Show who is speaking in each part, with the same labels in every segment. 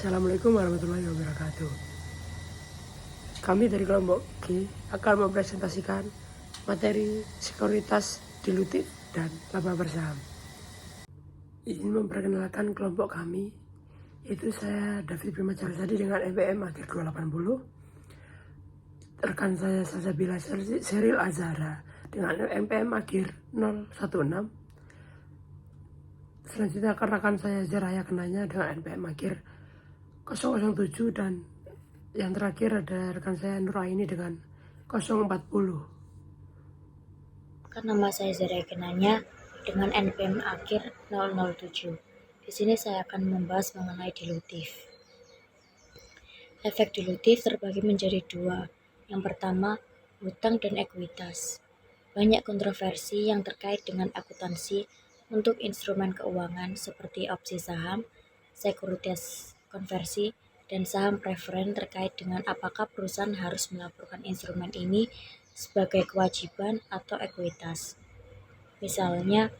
Speaker 1: Assalamualaikum warahmatullahi wabarakatuh. Kami dari kelompok G akan mempresentasikan materi sekuritas dilutif dan laba bersaham. Izin memperkenalkan kelompok kami, itu saya David Bima Carsadi dengan NPM akhir 280. Rekan saya Salsabila Seril Azhara dengan NPM akhir 016. Selanjutnya rekan saya Jaraya Kenanya dengan NPM akhir 007 dan yang terakhir ada rekan saya Nuraini dengan 040.
Speaker 2: Nama saya Jaraya Kenanya dengan NPM akhir 007. Di sini saya akan membahas mengenai dilutif. Efek dilutif terbagi menjadi dua. Yang pertama, hutang dan ekuitas. Banyak kontroversi yang terkait dengan akuntansi untuk instrumen keuangan seperti opsi saham, sekuritas konversi, dan saham preferen terkait dengan apakah perusahaan harus melaporkan instrumen ini sebagai kewajiban atau ekuitas. Misalnya,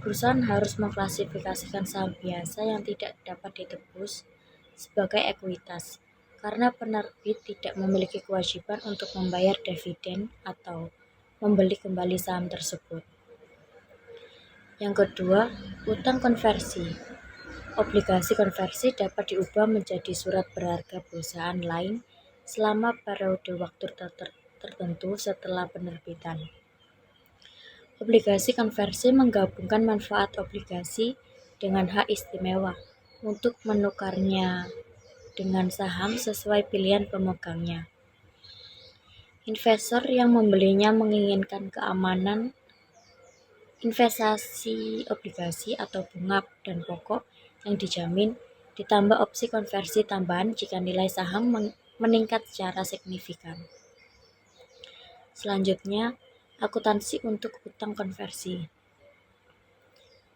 Speaker 2: perusahaan harus mengklasifikasikan saham biasa yang tidak dapat ditebus sebagai ekuitas karena penerbit tidak memiliki kewajiban untuk membayar dividen atau membeli kembali saham tersebut. Yang kedua, utang konversi. Obligasi konversi dapat diubah menjadi surat berharga perusahaan lain selama periode waktu tertentu setelah penerbitan. Obligasi konversi menggabungkan manfaat obligasi dengan hak istimewa untuk menukarnya dengan saham sesuai pilihan pemegangnya. Investor yang membelinya menginginkan keamanan investasi obligasi atau bunga dan pokok yang dijamin, ditambah opsi konversi tambahan jika nilai saham meningkat secara signifikan. Selanjutnya, akuntansi untuk utang konversi.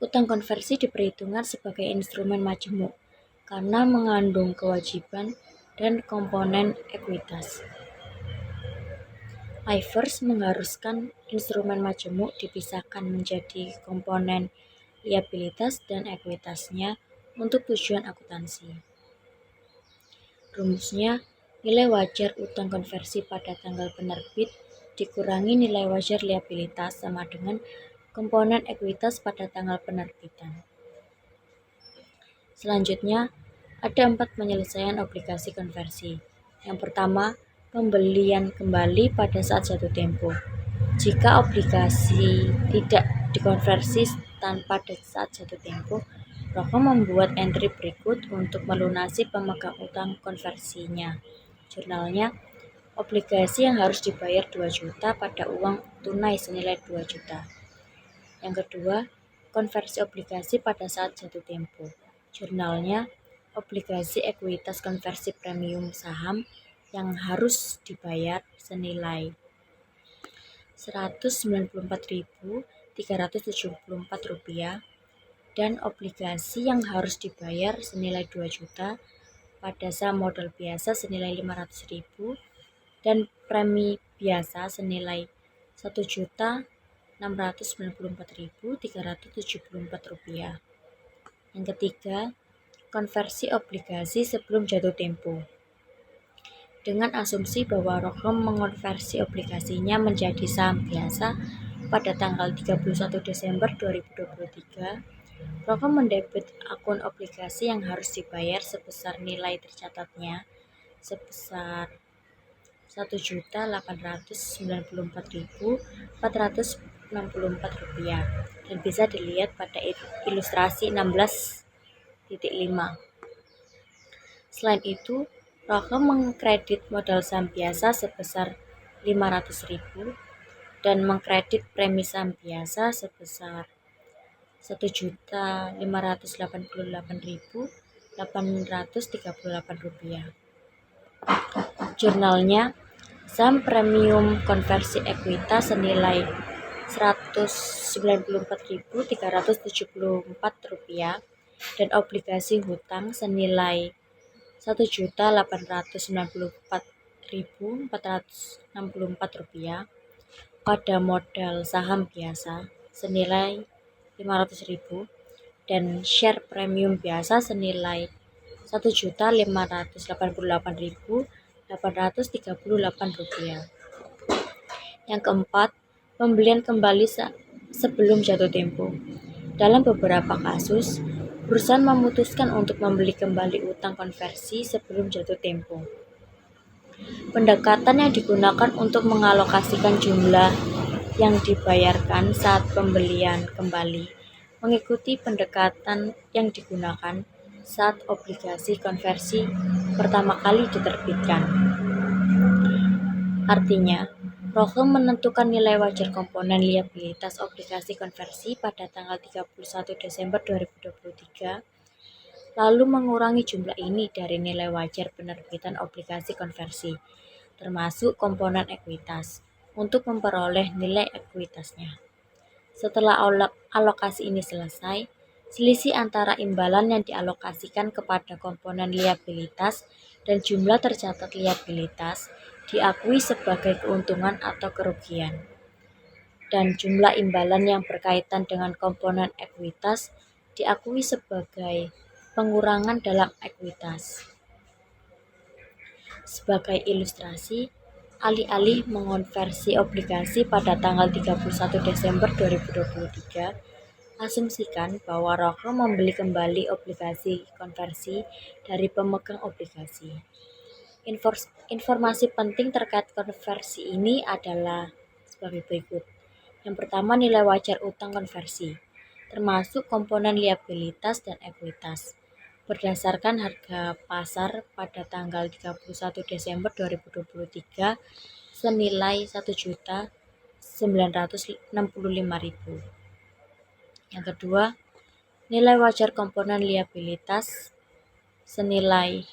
Speaker 2: Utang konversi diperhitungkan sebagai instrumen majemuk karena mengandung kewajiban dan komponen ekuitas. IFRS mengharuskan instrumen majemuk dipisahkan menjadi komponen liabilitas dan ekuitasnya untuk tujuan akuntansi. Rumusnya, nilai wajar utang konversi pada tanggal penerbit dikurangi nilai wajar liabilitas sama dengan komponen ekuitas pada tanggal penerbitan. Selanjutnya, ada 4 penyelesaian obligasi konversi. Yang pertama, pembelian kembali pada saat jatuh tempo. Jika obligasi tidak dikonversi tanpa saat jatuh tempo, broker membuat entry berikut untuk melunasi pemegang utang konversinya. Jurnalnya, obligasi yang harus dibayar 2 juta pada uang tunai senilai 2 juta. Yang kedua, konversi obligasi pada saat jatuh tempo. Jurnalnya, obligasi ekuitas konversi premium saham yang harus dibayar senilai Rp194.374 dan obligasi yang harus dibayar senilai 2 juta pada saham modal biasa senilai Rp500.000 dan premi biasa senilai Rp1.694.374. Yang ketiga, konversi obligasi sebelum jatuh tempo. Dengan asumsi bahwa Rokem mengonversi obligasinya menjadi saham biasa pada tanggal 31 Desember 2023, Rokem mendebit akun obligasi yang harus dibayar sebesar nilai tercatatnya sebesar Rp1.894.464 dan bisa dilihat pada ilustrasi 16.5. Selain itu, Rokem mengkredit modal saham biasa sebesar Rp500.000 dan mengkredit premi saham biasa sebesar Rp1.588.838. Jurnalnya, saham premium konversi ekuitas senilai Rp194.374 dan obligasi hutang senilai Rp1.894.464 pada modal saham biasa senilai Rp500.000 dan share premium biasa senilai Rp1.588.838. Yang keempat, pembelian kembali sebelum jatuh tempo. Dalam beberapa kasus, perusahaan memutuskan untuk membeli kembali utang konversi sebelum jatuh tempo. Pendekatan yang digunakan untuk mengalokasikan jumlah yang dibayarkan saat pembelian kembali mengikuti pendekatan yang digunakan saat obligasi konversi pertama kali diterbitkan. Artinya, Rohem menentukan nilai wajar komponen liabilitas obligasi konversi pada tanggal 31 Desember 2023, lalu mengurangi jumlah ini dari nilai wajar penerbitan obligasi konversi, termasuk komponen ekuitas, untuk memperoleh nilai ekuitasnya. Setelah alokasi ini selesai, selisih antara imbalan yang dialokasikan kepada komponen liabilitas dan jumlah tercatat liabilitas diakui sebagai keuntungan atau kerugian, dan jumlah imbalan yang berkaitan dengan komponen ekuitas diakui sebagai pengurangan dalam ekuitas. Sebagai ilustrasi, alih-alih mengonversi obligasi pada tanggal 31 Desember 2023, asumsikan bahwa Rohem membeli kembali obligasi konversi dari pemegang obligasi. Informasi penting terkait konversi ini adalah sebagai berikut. Yang pertama, nilai wajar utang konversi, termasuk komponen liabilitas dan ekuitas, berdasarkan harga pasar pada tanggal 31 Desember 2023 senilai Rp1.965.000. Yang kedua, nilai wajar komponen liabilitas senilai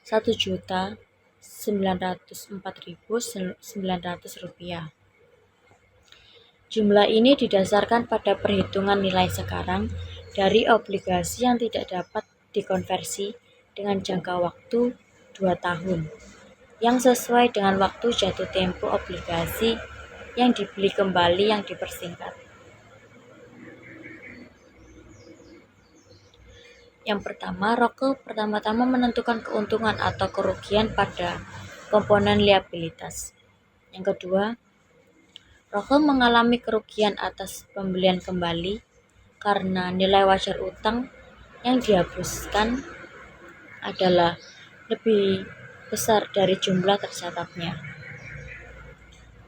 Speaker 2: Rp1.904.900. Jumlah ini didasarkan pada perhitungan nilai sekarang dari obligasi yang tidak dapat dikonversi dengan jangka waktu 2 tahun, yang sesuai dengan waktu jatuh tempo obligasi yang dibeli kembali yang dipersingkat. Yang pertama, Rohem pertama-tama menentukan keuntungan atau kerugian pada komponen liabilitas. Yang kedua, Rohem mengalami kerugian atas pembelian kembali karena nilai wajar utang yang dihapuskan adalah lebih besar dari jumlah tercatatnya.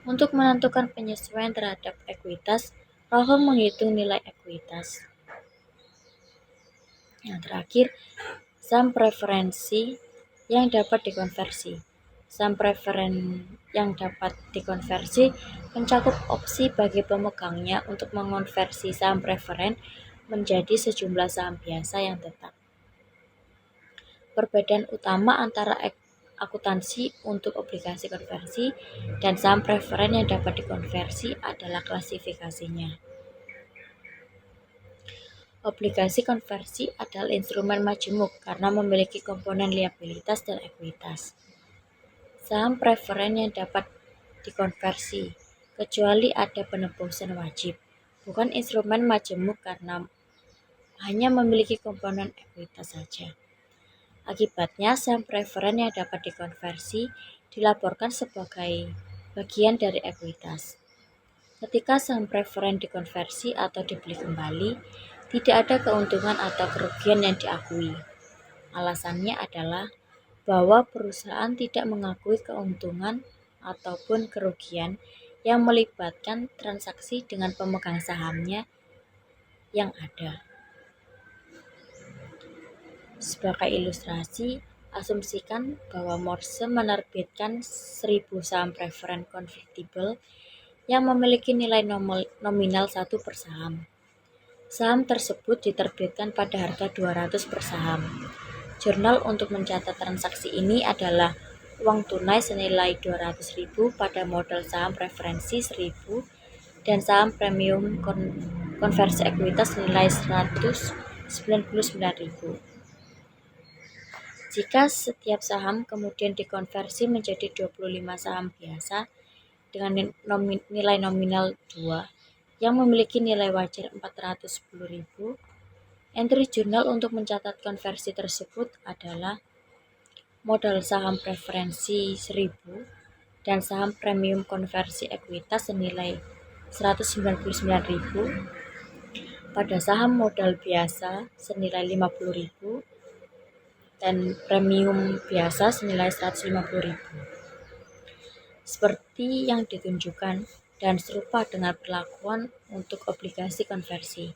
Speaker 2: Untuk menentukan penyesuaian terhadap ekuitas, Rohem menghitung nilai ekuitas. Yang terakhir, saham preferensi yang dapat dikonversi. Saham preferen yang dapat dikonversi mencakup opsi bagi pemegangnya untuk mengonversi saham preferen menjadi sejumlah saham biasa yang tetap. Perbedaan utama antara akuntansi untuk obligasi konversi dan saham preferen yang dapat dikonversi adalah klasifikasinya. Obligasi konversi adalah instrumen majemuk karena memiliki komponen liabilitas dan ekuitas. Saham preferen yang dapat dikonversi, kecuali ada penebusan wajib, bukan instrumen majemuk karena hanya memiliki komponen ekuitas saja. Akibatnya, saham preferen yang dapat dikonversi dilaporkan sebagai bagian dari ekuitas. Ketika saham preferen dikonversi atau dibeli kembali, tidak ada keuntungan atau kerugian yang diakui. Alasannya adalah bahwa perusahaan tidak mengakui keuntungan ataupun kerugian yang melibatkan transaksi dengan pemegang sahamnya yang ada. Sebagai ilustrasi, asumsikan bahwa Morse menerbitkan 1.000 saham preferen convertible yang memiliki nilai nominal 1 per saham. Saham tersebut diterbitkan pada harga 200 per saham. Jurnal untuk mencatat transaksi ini adalah uang tunai senilai 200.000 pada modal saham preferensi 1.000 dan saham premium konversi ekuitas senilai 199.000. Jika setiap saham kemudian dikonversi menjadi 25 saham biasa dengan nilai nominal 2 yang memiliki nilai wajar 410.000, Entry jurnal untuk mencatat konversi tersebut adalah modal saham preferensi 1000 dan saham premium konversi ekuitas senilai 199.000 pada saham modal biasa senilai 50.000 dan premium biasa senilai 150.000. Seperti yang ditunjukkan dan serupa dengan perlakuan untuk obligasi konversi.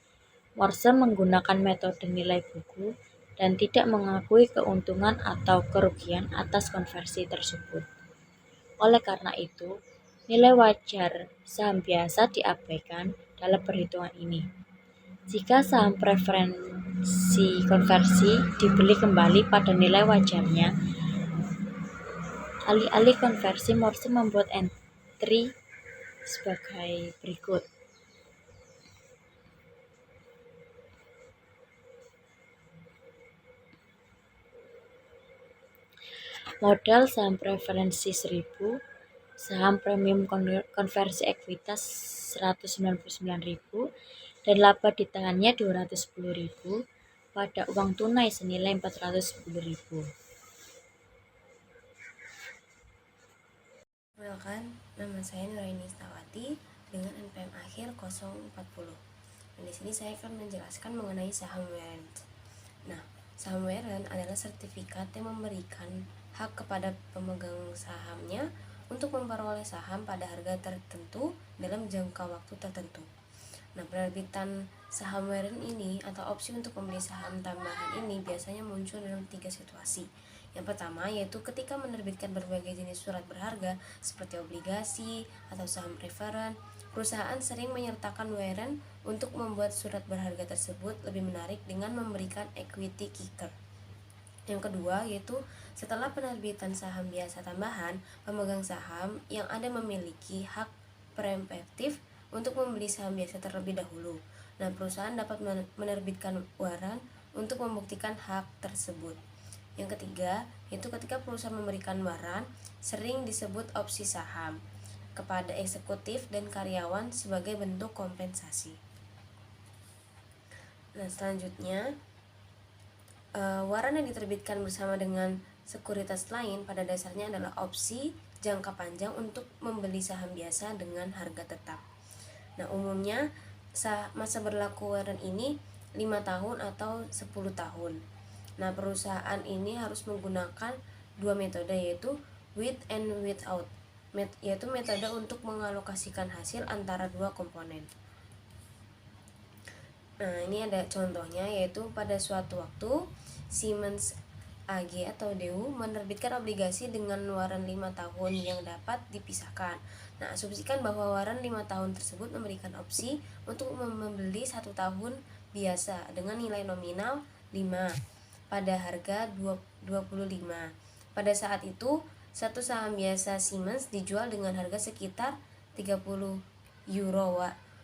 Speaker 2: Morse menggunakan metode nilai buku dan tidak mengakui keuntungan atau kerugian atas konversi tersebut. Oleh karena itu, nilai wajar saham biasa diabaikan dalam perhitungan ini. Jika saham preferensi konversi dibeli kembali pada nilai wajarnya, alih-alih konversi, Morse membuat entry sebagai berikut. Modal saham preferensi 1000, saham premium konversi ekuitas 199.000 dan laba ditahannya 210.000 pada uang tunai senilai 410.000.
Speaker 3: Perkenalkan, nama saya Nuraini Stawati dengan NPM akhir 040. Dan di sini saya akan menjelaskan mengenai saham warrant. Nah, saham warrant adalah sertifikat yang memberikan hak kepada pemegang sahamnya untuk memperoleh saham pada harga tertentu dalam jangka waktu tertentu. Nah, penerbitan saham warrant ini atau opsi untuk membeli saham tambahan ini biasanya muncul dalam 3 situasi. Yang pertama yaitu ketika menerbitkan berbagai jenis surat berharga seperti obligasi atau saham preferen, perusahaan sering menyertakan warrant untuk membuat surat berharga tersebut lebih menarik dengan memberikan equity kicker. Yang kedua yaitu setelah penerbitan saham biasa tambahan, pemegang saham yang ada memiliki hak preemptif untuk membeli saham biasa terlebih dahulu. Nah, perusahaan dapat menerbitkan warrant untuk membuktikan hak tersebut. Yang ketiga, yaitu ketika perusahaan memberikan warrant sering disebut opsi saham kepada eksekutif dan karyawan sebagai bentuk kompensasi. Nah, selanjutnya warrant yang diterbitkan bersama dengan sekuritas lain pada dasarnya adalah opsi jangka panjang untuk membeli saham biasa dengan harga tetap. Nah, umumnya masa berlaku warrant ini 5 tahun atau 10 tahun. Nah, perusahaan ini harus menggunakan 2 metode yaitu with and without, yaitu metode untuk mengalokasikan hasil antara 2 komponen. Nah, ini ada contohnya yaitu pada suatu waktu Siemens AG atau DU menerbitkan obligasi dengan warrant 5 tahun yang dapat dipisahkan. Nah, asumsikan bahwa warrant 5 tahun tersebut memberikan opsi untuk membeli 1 tahun biasa dengan nilai nominal 5 pada harga 25. Pada saat itu, satu saham biasa Siemens dijual dengan harga sekitar 30 euro.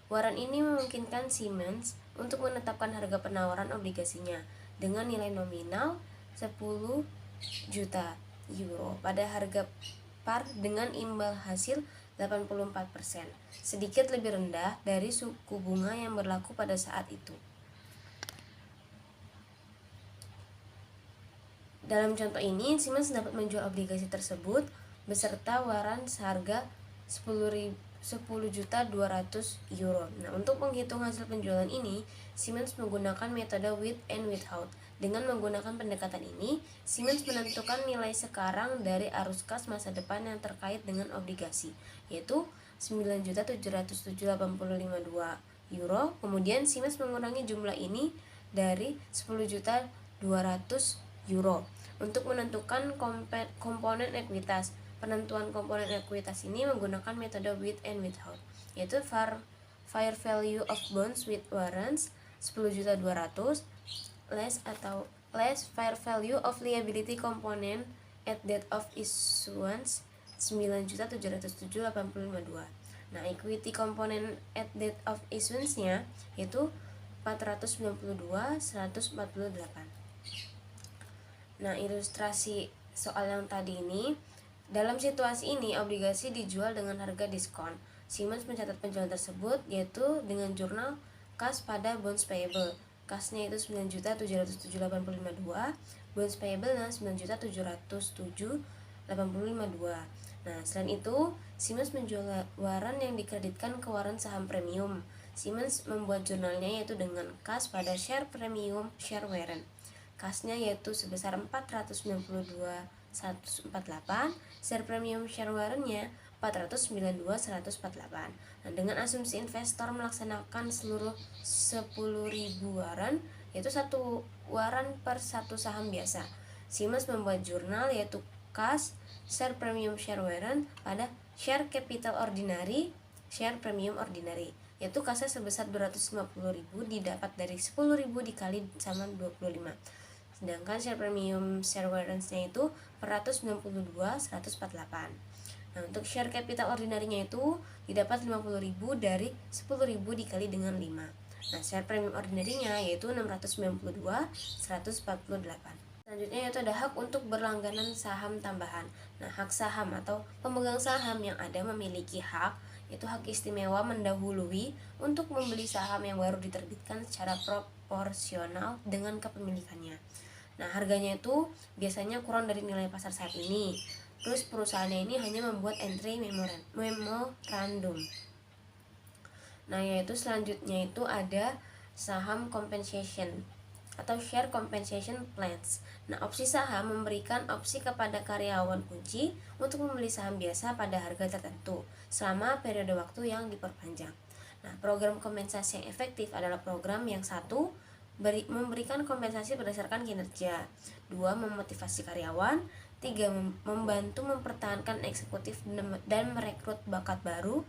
Speaker 3: Warrant ini memungkinkan Siemens untuk menetapkan harga penawaran obligasinya dengan nilai nominal 10 juta euro pada harga par dengan imbal hasil 84%, sedikit lebih rendah dari suku bunga yang berlaku pada saat itu. Dalam contoh ini, Siemens dapat menjual obligasi tersebut beserta warrant seharga 10.200 euro. Nah, untuk menghitung hasil penjualan ini, Siemens menggunakan metode with and without. Dengan menggunakan pendekatan ini, Siemens menentukan nilai sekarang dari arus kas masa depan yang terkait dengan obligasi, yaitu 9.787.85 euro. Kemudian Siemens mengurangi jumlah ini dari 10.200 euro untuk menentukan komponen ekuitas. Penentuan komponen ekuitas ini menggunakan metode with and without, yaitu fair value of bonds with warrants 10.200 less fair value of liability component at date of issuance 9.707.85. Nah, equity component at date of issuance-nya yaitu 492.148. Nah, ilustrasi soal yang tadi ini, dalam situasi ini obligasi dijual dengan harga diskon. Siemens mencatat penjualan tersebut yaitu dengan jurnal kas pada bonds payable kasnya itu 9.775.200, bonds payable-nya 9.707.852. Nah, selain itu, Siemens menjual waran yang dikreditkan ke waran saham premium. Siemens membuat jurnalnya yaitu dengan kas pada share premium share warrant. Kasnya yaitu sebesar 492.148, share premium share warrant-nya 492.148. Nah, dengan asumsi investor melaksanakan seluruh 10.000 waran, yaitu satu waran per satu saham biasa. Siemens membuat jurnal yaitu kas share premium share warrant pada share capital ordinary share premium ordinary, yaitu kasnya sebesar 250.000 didapat dari 10.000 dikali sama 25. Sedangkan share premium share warrants-nya itu 492.148. Nah, untuk share capital ordinary-nya itu didapat 50.000 dari 10.000 dikali dengan 5. Nah, share premium ordinary-nya yaitu 692.148. Selanjutnya yaitu ada hak untuk berlangganan saham tambahan. Nah, hak saham atau pemegang saham yang ada memiliki hak, yaitu hak istimewa mendahului untuk membeli saham yang baru diterbitkan secara proporsional dengan kepemilikannya. Nah, harganya itu biasanya kurang dari nilai pasar saat ini. Terus perusahaannya ini hanya membuat entry memorandum. Nah, yaitu selanjutnya itu ada saham compensation atau share compensation plans. Nah, opsi saham memberikan opsi kepada karyawan kunci untuk membeli saham biasa pada harga tertentu selama periode waktu yang diperpanjang. Nah, program kompensasi yang efektif adalah program yang satu, memberikan kompensasi berdasarkan kinerja, 2, memotivasi karyawan, 3, membantu mempertahankan eksekutif dan merekrut bakat baru,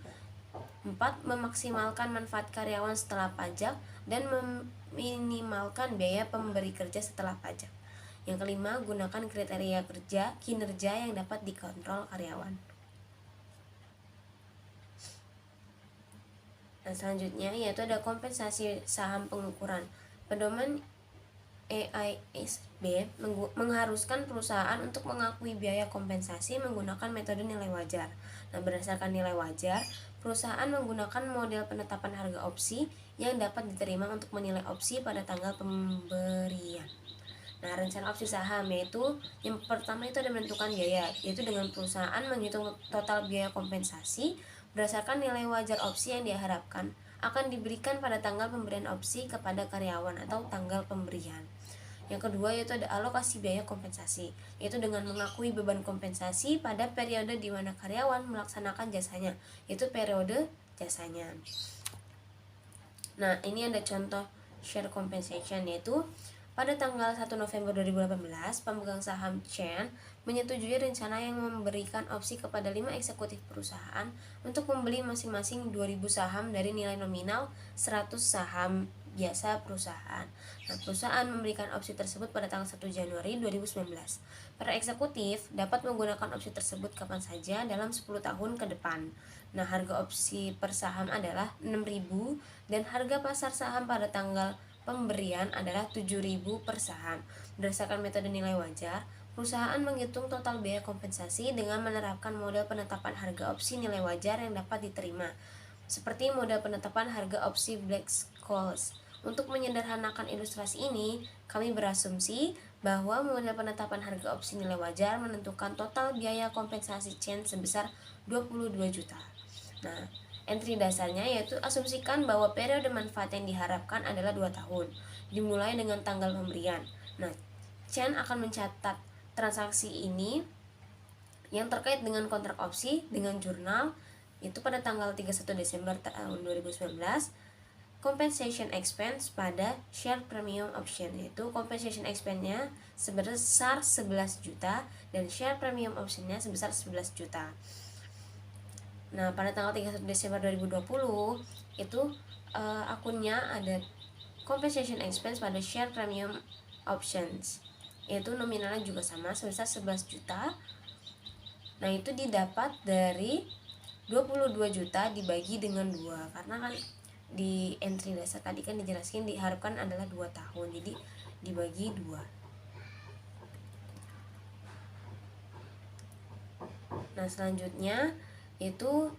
Speaker 3: 4, memaksimalkan manfaat karyawan setelah pajak dan meminimalkan biaya pemberi kerja setelah pajak. Yang kelima, gunakan kriteria kinerja yang dapat dikontrol karyawan. Dan selanjutnya yaitu ada kompensasi saham pengukuran. Pedoman EISB mengharuskan perusahaan untuk mengakui biaya kompensasi menggunakan metode nilai wajar. Nah, berdasarkan nilai wajar, perusahaan menggunakan model penetapan harga opsi yang dapat diterima untuk menilai opsi pada tanggal pemberian. Nah, rencana opsi saham yaitu yang pertama itu ada menentukan biaya, yaitu dengan perusahaan menghitung total biaya kompensasi berdasarkan nilai wajar opsi yang diharapkan akan diberikan pada tanggal pemberian opsi kepada karyawan atau tanggal pemberian. Yang kedua yaitu ada alokasi biaya kompensasi, yaitu dengan mengakui beban kompensasi pada periode di mana karyawan melaksanakan jasanya, yaitu periode jasanya. Nah, ini ada contoh share compensation, yaitu pada tanggal 1 November 2018, pemegang saham Chen menyetujui rencana yang memberikan opsi kepada 5 eksekutif perusahaan untuk membeli masing-masing 2.000 saham dari nilai nominal 100 saham biasa perusahaan. Nah, perusahaan memberikan opsi tersebut pada tanggal 1 Januari 2019. Para eksekutif dapat menggunakan opsi tersebut kapan saja dalam 10 tahun ke depan. Nah, harga opsi per saham adalah 6.000 dan harga pasar saham pada tanggal pemberian adalah 7.000 per saham. Berdasarkan metode nilai wajar, perusahaan menghitung total biaya kompensasi dengan menerapkan model penetapan harga opsi nilai wajar yang dapat diterima, seperti model penetapan harga opsi Black-Scholes. Untuk menyederhanakan ilustrasi ini, kami berasumsi bahwa model penetapan harga opsi nilai wajar menentukan total biaya kompensasi Chen sebesar 22 juta. Nah, entry dasarnya yaitu asumsikan bahwa periode manfaat yang diharapkan adalah 2 tahun, dimulai dengan tanggal pemberian. Nah, Chen akan mencatat transaksi ini yang terkait dengan kontrak opsi dengan jurnal itu pada tanggal 31 Desember tahun 2019. Compensation expense pada share premium option, yaitu compensation expense-nya sebesar 11 juta dan share premium option-nya sebesar 11 juta. Nah, pada tanggal 31 Desember 2020 itu akunnya ada compensation expense pada share premium options, yaitu nominalnya juga sama sebesar 11 juta. Nah, itu didapat dari 22 juta dibagi dengan 2, karena kan di entry dasar tadi kan dijelaskan diharapkan adalah 2 tahun, jadi dibagi 2. Nah, selanjutnya itu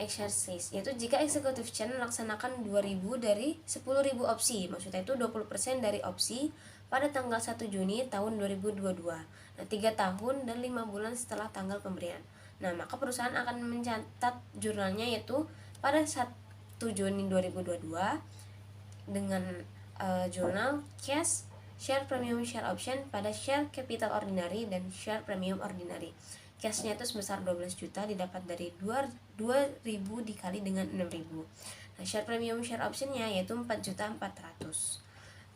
Speaker 3: exercise, yaitu jika executive chain melaksanakan 2.000 dari 10.000 opsi, maksudnya itu 20% dari opsi pada tanggal 1 Juni tahun 2022. Nah, 3 tahun dan 5 bulan setelah tanggal pemberian. Nah, maka perusahaan akan mencatat jurnalnya yaitu pada 1 Juni 2022 dengan jurnal cash, share premium, share option pada share capital ordinary dan share premium ordinary. Cashnya itu sebesar 12 juta didapat dari 2.000 dikali dengan 6.000. Nah, share premium share optionnya yaitu 4.400.000.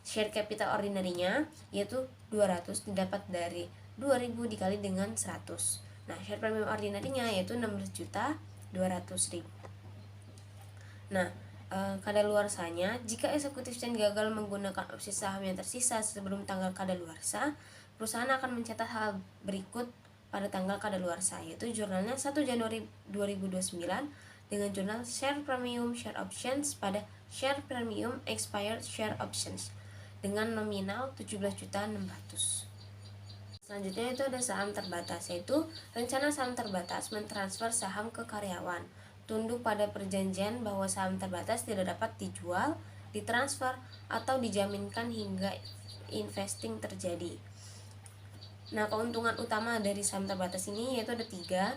Speaker 3: Share capital ordinary-nya yaitu 200 didapat dari 2.000 dikali dengan 100. Nah, share premium ordinary-nya yaitu 16.200.000. Nah, kadaluarsanya, jika eksekutif chain gagal menggunakan opsi saham yang tersisa sebelum tanggal kadaluarsa, perusahaan akan mencatat hal berikut pada tanggal kadaluarsa, yaitu jurnalnya 1 Januari 2029 dengan jurnal share premium share options pada share premium expired share options dengan nominal 17.600.000. Selanjutnya itu ada saham terbatas, yaitu rencana saham terbatas mentransfer saham ke karyawan. Tunduk pada perjanjian bahwa saham terbatas tidak dapat dijual, ditransfer, atau dijaminkan hingga investing terjadi. Nah, keuntungan utama dari saham terbatas ini yaitu ada 3.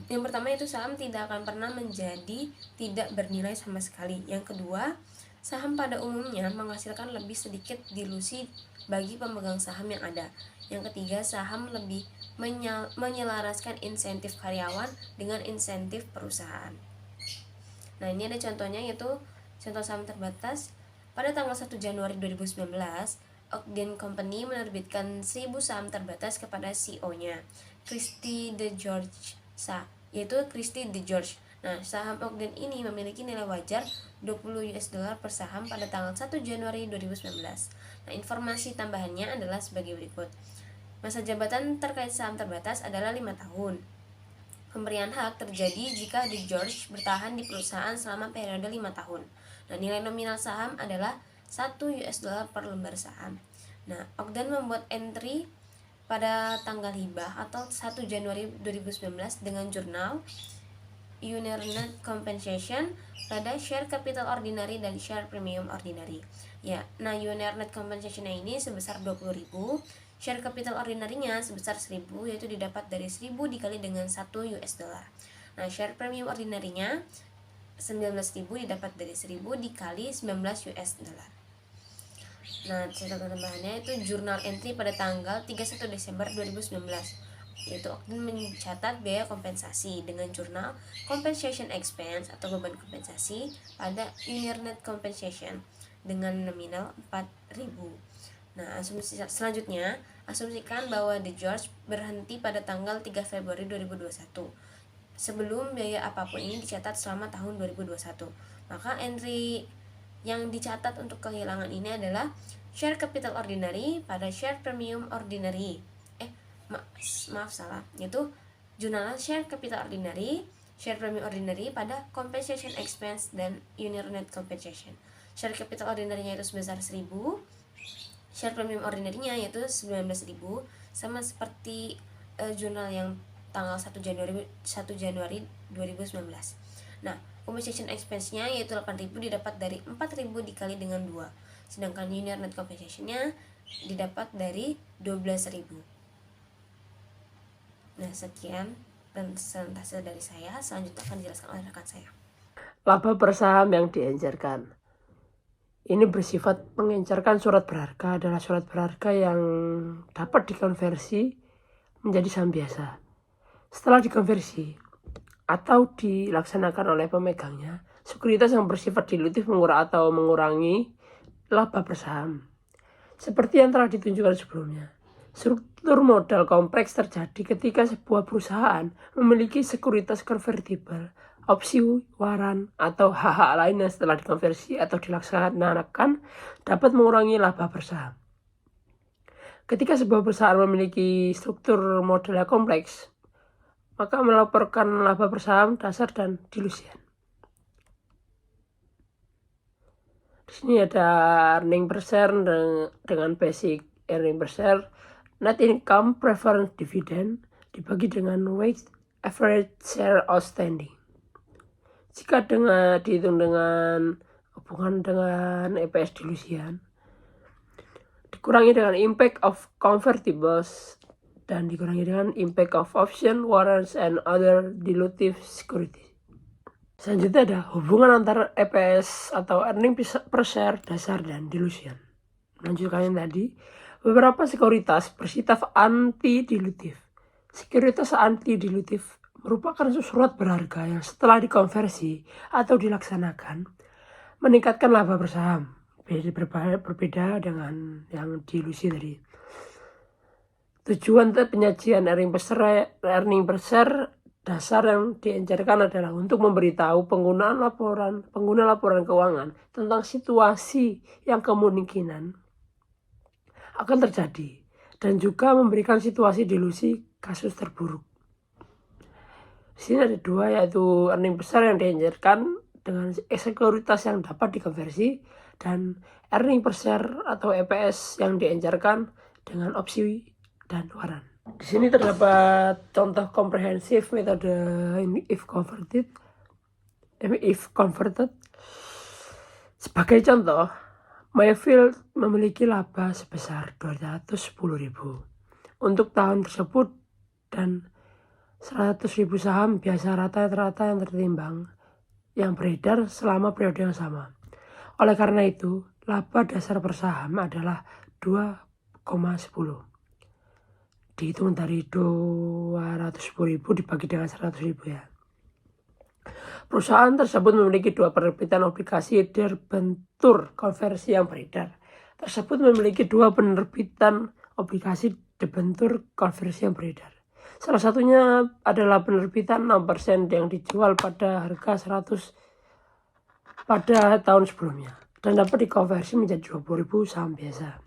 Speaker 3: Yang pertama itu saham tidak akan pernah menjadi tidak bernilai sama sekali. Yang kedua, saham pada umumnya menghasilkan lebih sedikit dilusi bagi pemegang saham yang ada. Yang ketiga, saham lebih menyelaraskan insentif karyawan dengan insentif perusahaan. Nah, ini ada contohnya, yaitu contoh saham terbatas. Pada tanggal 1 Januari 2019, Ogden Company menerbitkan 1.000 saham terbatas kepada CEO-nya, Christy DeGeorge, yaitu Christy DeGeorge. Nah, saham Ogden ini memiliki nilai wajar $20 per saham pada tanggal 1 Januari 2019. Nah, informasi tambahannya adalah sebagai berikut. Masa jabatan terkait saham terbatas adalah 5 tahun. Pemberian hak terjadi jika DeGeorge bertahan di perusahaan selama periode 5 tahun. Nah, nilai nominal saham adalah $1 per lembar saham. Nah, Ogden membuat entry pada tanggal hibah atau 1 Januari 2019 dengan jurnal Unearned Compensation pada share capital ordinary dan share premium ordinary. Ya, nah Unearned Compensation ini sebesar 20.000, share capital ordinary-nya sebesar 1.000, yaitu didapat dari 1.000 dikali dengan $1. Nah, share premium ordinary-nya 19.000 didapat dari 1.000 dikali $19. Nah, catatan tambahannya itu jurnal entry pada tanggal 31 Desember 2019, yaitu Ogden mencatat biaya kompensasi dengan jurnal compensation expense atau beban kompensasi pada Unearned Compensation dengan nominal 4.000. Nah, asumsi selanjutnya, asumsikan bahwa DeGeorge berhenti pada tanggal 3 Februari 2021. Sebelum biaya apapun ini dicatat selama tahun 2021. Maka entry yang dicatat untuk kehilangan ini adalah share capital ordinary pada share premium ordinary. Yaitu jurnal share capital ordinary, share premium ordinary pada compensation expense dan Unearned Compensation. Share capital ordinary-nya itu sebesar 1.000, share premium ordinary-nya yaitu 19.000, sama seperti jurnal yang tanggal 1 Januari 2019. Nah, compensation expense-nya yaitu 8.000 didapat dari 4.000 dikali dengan 2. Sedangkan Unearned Compensation-nya didapat dari 12.000. Nah, sekian dan persentase dari saya. Selanjutnya akan dijelaskan oleh rekan saya.
Speaker 1: Laba per saham yang diencerkan. Ini bersifat mengencerkan surat berharga adalah surat berharga yang dapat dikonversi menjadi saham biasa. Setelah dikonversi atau dilaksanakan oleh pemegangnya, sekuritas yang bersifat dilutif mengurangi laba per saham. Seperti yang telah ditunjukkan sebelumnya, struktur modal kompleks terjadi ketika sebuah perusahaan memiliki sekuritas konvertibel, opsi waran, atau hak-hak lain yang setelah dikonversi atau dilaksanakan dapat mengurangi laba per saham. Ketika sebuah perusahaan memiliki struktur modal yang kompleks, maka melaporkan laba per saham dasar dan dilusian. Di sini ada earning per share dengan basic earning per share, net income, preference dividend dibagi dengan weighted average share outstanding. Jika dihitung dengan hubungan dengan EPS dilusian, dikurangi dengan impact of convertibles, dan dikurangi dengan impact of option, warrants, and other dilutive securities. Selanjutnya ada hubungan antara EPS atau earning per share dasar dan dilusian. Melanjutkan yang tadi, beberapa sekuritas bersifat anti-dilutif. Sekuritas anti-dilutif merupakan surat berharga yang setelah dikonversi atau dilaksanakan meningkatkan laba bersaham. Berbeda dengan yang dilusi tadi. Tujuan penyajian earning per share dasar yang diencerkan adalah untuk memberitahu pengguna laporan keuangan tentang situasi yang kemungkinan akan terjadi dan juga memberikan situasi dilusi kasus terburuk. Di sini ada dua, yaitu earning per share yang diencerkan dengan sekuritas yang dapat dikonversi dan earning per share atau EPS yang diencerkan dengan opsi dan warrant. Di sini terdapat contoh komprehensif metode if converted. Sebagai contoh, Mayfield memiliki laba sebesar 210.000 untuk tahun tersebut dan 100.000 saham biasa rata-rata yang tertimbang yang beredar selama periode yang sama. Oleh karena itu, laba dasar per saham adalah 2,10. Dihitung dari 210.000 dibagi dengan 100.000 ya. Perusahaan tersebut memiliki 2 penerbitan obligasi debentur konversi yang beredar. Tersebut memiliki 2 penerbitan obligasi debentur konversi yang beredar. Salah satunya adalah penerbitan 6% yang dijual pada harga 100 pada tahun sebelumnya dan dapat dikonversi menjadi 20.000 saham biasa.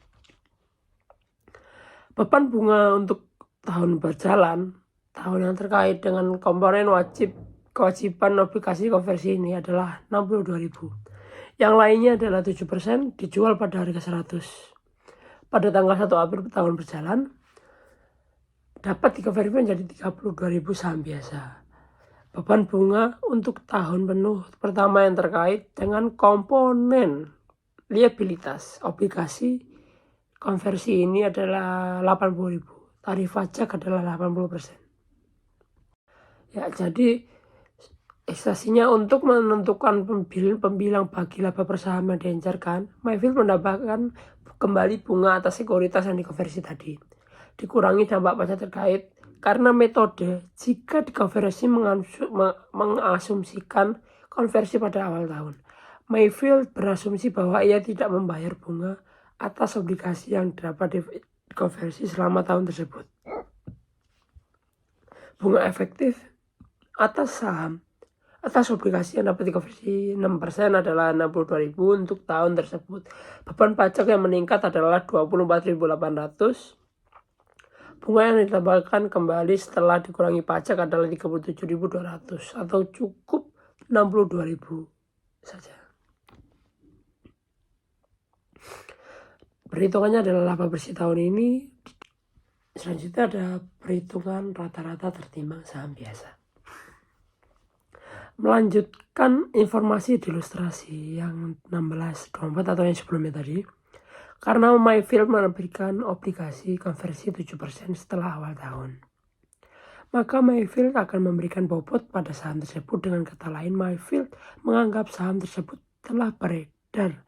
Speaker 1: Beban bunga untuk tahun berjalan, tahun yang terkait dengan komponen kewajiban obligasi konversi ini adalah 62.000. Yang lainnya adalah 7% dijual pada harga 100. Pada tanggal 1 April tahun berjalan, dapat dikonversi menjadi 32.000 saham biasa. Beban bunga untuk tahun penuh pertama yang terkait dengan komponen liabilitas obligasi konversi ini adalah 80.000. Tarif pajak adalah 80%. Ya, jadi ekstasinya untuk menentukan pembilang bagi laba per saham yang diencerkan, Mayfield menambahkan kembali bunga atas sekuritas yang dikonversi tadi. Dikurangi dampak pajak terkait karena metode jika dikonversi mengasumsikan konversi pada awal tahun. Mayfield berasumsi bahwa ia tidak membayar bunga atas obligasi yang dapat dikonversi selama tahun tersebut. Bunga efektif atas obligasi yang dapat dikonversi 6% adalah 62.000 untuk tahun tersebut. Beban pajak yang meningkat adalah 24.800. Bunga yang ditambahkan kembali setelah dikurangi pajak adalah 37.200 atau cukup 62.000 saja. Perhitungannya adalah laba bersih tahun ini. Selanjutnya ada perhitungan rata-rata tertimbang saham biasa. Melanjutkan informasi di ilustrasi yang 1624 atau yang sebelumnya tadi. Karena Mayfield menerbitkan obligasi konversi 7% setelah awal tahun, maka Mayfield akan memberikan bobot pada saham tersebut. Dengan kata lain, Mayfield menganggap saham tersebut telah beredar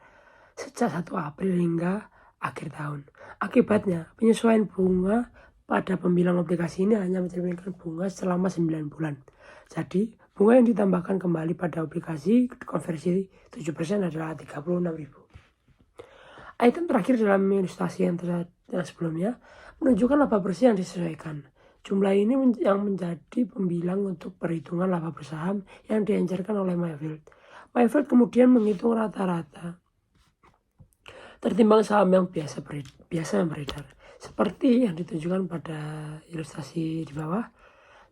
Speaker 1: sejak 1 April hingga akhir tahun. Akibatnya, penyesuaian bunga pada pembilang obligasi ini hanya mencerminkan bunga selama 9 bulan. Jadi, bunga yang ditambahkan kembali pada obligasi konversi 7% adalah 36.000. Item terakhir dalam ilustrasi yang sebelumnya menunjukkan laba bersih yang disesuaikan. Jumlah ini yang menjadi pembilang untuk perhitungan laba bersaham yang diencerkan oleh Mayfield. Mayfield kemudian menghitung rata-rata tertimbang saham yang biasa yang beredar. Seperti yang ditunjukkan pada ilustrasi di bawah,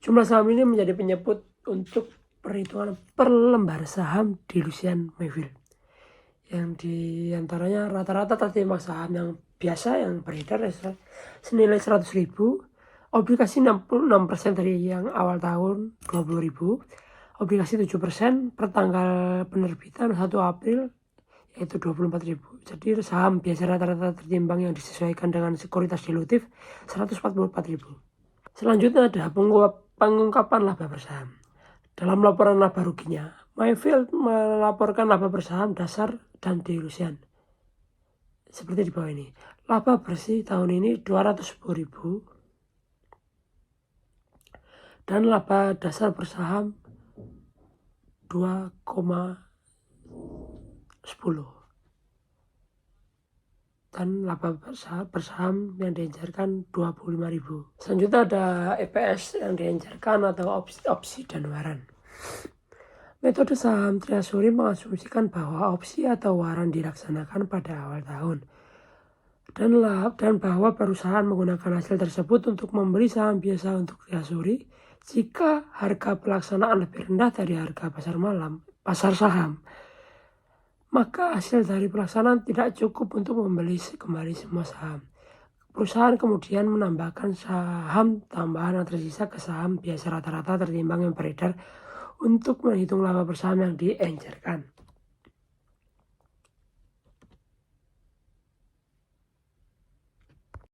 Speaker 1: jumlah saham ini menjadi penyebut untuk perhitungan per lembar saham dilusian Mayfield. Yang diantaranya rata-rata tertimbang saham yang biasa yang beredar senilai 100.000, obligasi 66% dari yang awal tahun 20.000, obligasi 7% per tanggal penerbitan 1 April yaitu 24.000. Jadi saham biasa rata-rata tertimbang yang disesuaikan dengan sekuritas dilutif 144.000. Selanjutnya ada pengungkapan laba bersaham. Dalam laporan laba ruginya, Mayfield melaporkan laba bersaham dasar dan dilusian. Seperti di bawah ini. Laba bersih tahun ini 210.000 dan laba dasar bersaham 2,10 dan laba bersaham yang dienjarkan 25.000. Selanjutnya ada EPS yang dienjarkan atau opsi dan waran. Metode saham treasury mengasumsikan bahwa opsi atau waran dilaksanakan pada awal tahun dan bahwa perusahaan menggunakan hasil tersebut untuk membeli saham biasa untuk treasury jika harga pelaksanaan lebih rendah dari harga pasar saham. Maka hasil dari pelaksanaan tidak cukup untuk membeli kembali semua saham. Perusahaan kemudian menambahkan saham tambahan yang tersisa ke saham biasa rata-rata tertimbang yang beredar untuk menghitung laba bersaham yang dienjarkan.